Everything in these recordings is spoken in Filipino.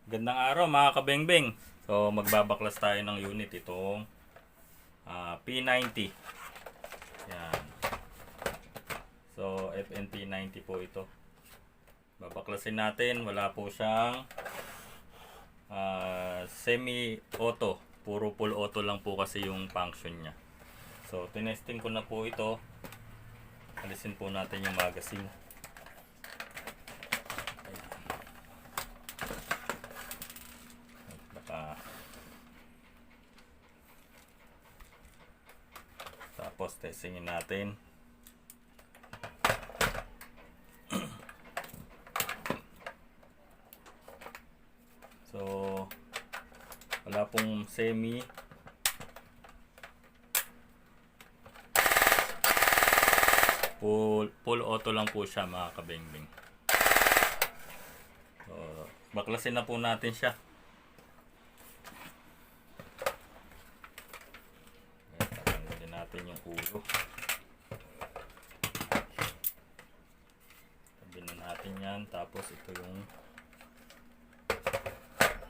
Gandang araw mga kabengbeng. So magbabaklas tayo ng unit itong P90. Yan. So FNP90 po ito. Babaklasin natin. Wala po siyang semi-auto. Puro full auto lang po kasi yung function niya. So tinesting ko na po ito. Alisin po natin yung magazine. Tapos testingin natin. So wala pong semi. Full auto lang po siya mga kabengbeng. So baklasin na po natin siya. Tanggalin natin yung ulo. Tabi na natin yan. Tapos ito yung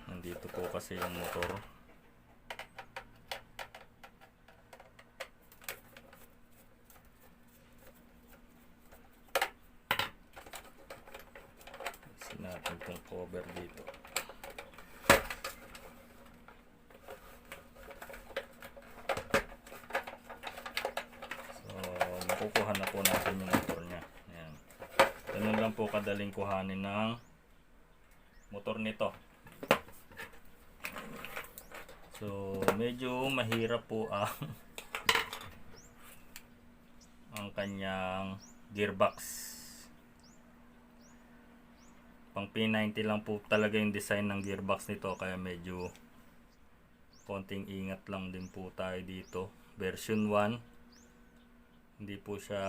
nandito po kasi yung motor. Kasi natin itong cover dito. Makukuha na po natin yung motor nya. Ayan. Ganun lang po kadaling kuhanin ng motor nito. So medyo mahirap po ang kanyang gearbox. Pang P90 lang po talaga yung design ng gearbox nito, kaya medyo konting ingat lang din po tayo dito. Version 1, hindi po siya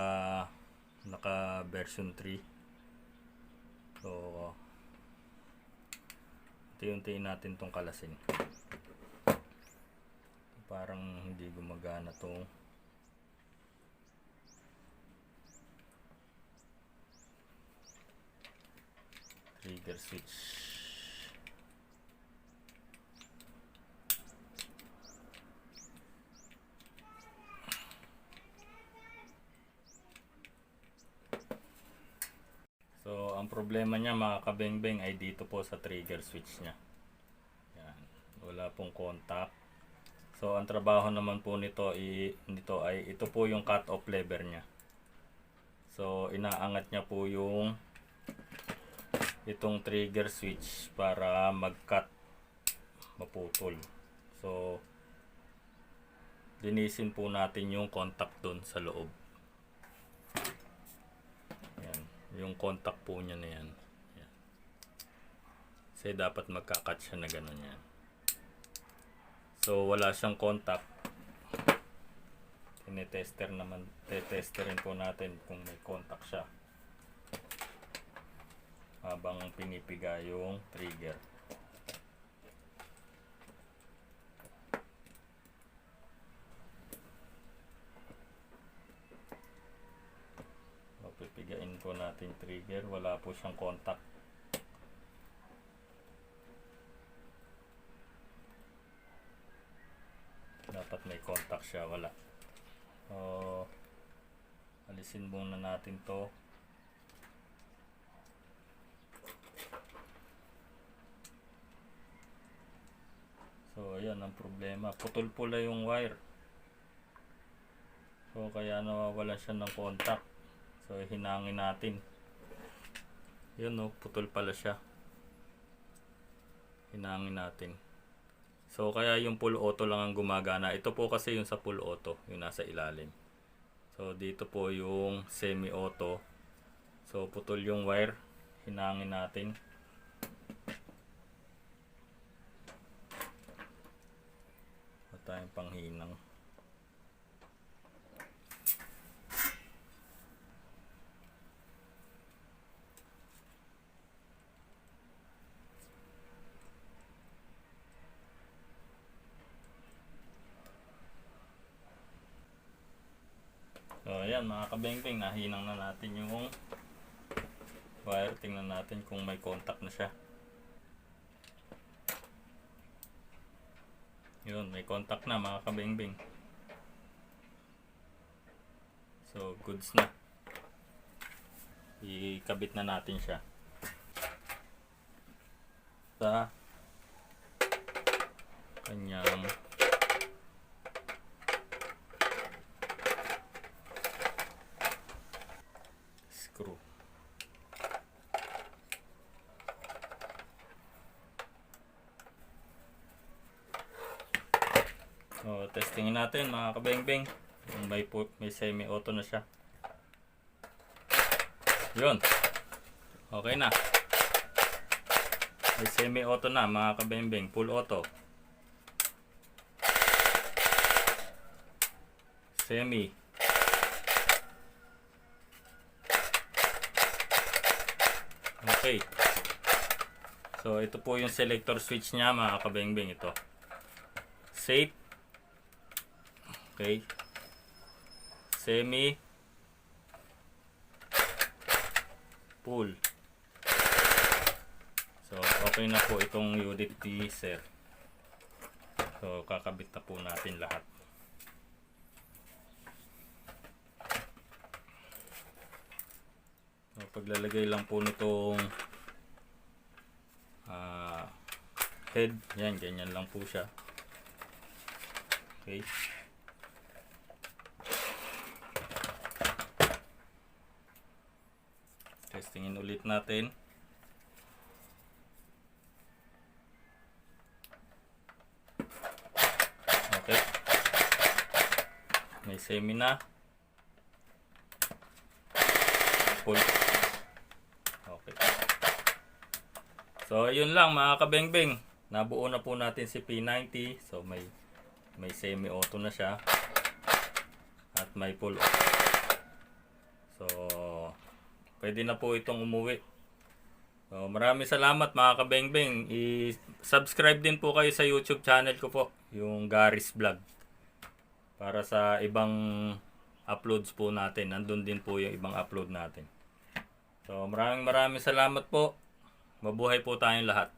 naka version 3. So unti-untiin natin tong kalasin. Parang hindi gumagana tong trigger switch. So ang problema niya mga kabengbeng ay dito po sa trigger switch niya. Yan. Wala pong contact. So ang trabaho naman po nito ay ito po yung cut off lever niya. So inaangat niya po yung itong trigger switch para mag-cut, maputol. So linisin po natin yung contact doon sa loob. Yan, yung contact po niya na yan. Yan. Kasi dapat magka-cut siya na ganun yan. So wala siyang contact. Tetesterin po natin kung may contact siya habang pinipiga yung trigger. So, pipigain po natin trigger, wala po siyang contact. Dapat may contact siya, wala. So alisin muna natin to. So ayan ang problema, putol pula yung wire. So kaya nawawala siya ng contact. So hinangin natin. Yun no, putol pala siya. Hinangin natin. So kaya yung full auto lang ang gumagana. Ito po kasi yung sa full auto, yung nasa ilalim. So dito po yung semi auto. So putol yung wire, hinangin natin. Wala tayong panghinang. So ayan mga kabengbeng, nahinang na natin yung wire. Tingnan natin kung may contact na siya. Yun, may contact na mga kabingbing. So, goods na. Ikabit na natin siya sa kanyang screw. So, testingin natin mga kabingbing. May semi-auto na siya. Yun. Okay na. May semi-auto na mga kabingbing. Full auto. Semi. Okay. So, ito po yung selector switch niya mga kabingbing. Ito. Safe. Okay. Semi. Full. So, okay na po itong unit teaser. So, kakabit na po natin lahat. So, paglalagay lang po nitong head, yan, ganyan lang po siya. Okay. Testingin ulit natin. Okay. May semi na. Full. Okay. So, ayun lang mga kabingbing. Nabuo na po natin si P90. So, may semi-auto na siya. At may full auto. So, pwede na po itong umuwi. So, maraming salamat mga kabingbing. I-subscribe din po kayo sa YouTube channel ko po. Yung Gary's Vlog. Para sa ibang uploads po natin. Nandun din po yung ibang upload natin. So, maraming salamat po. Mabuhay po tayong lahat.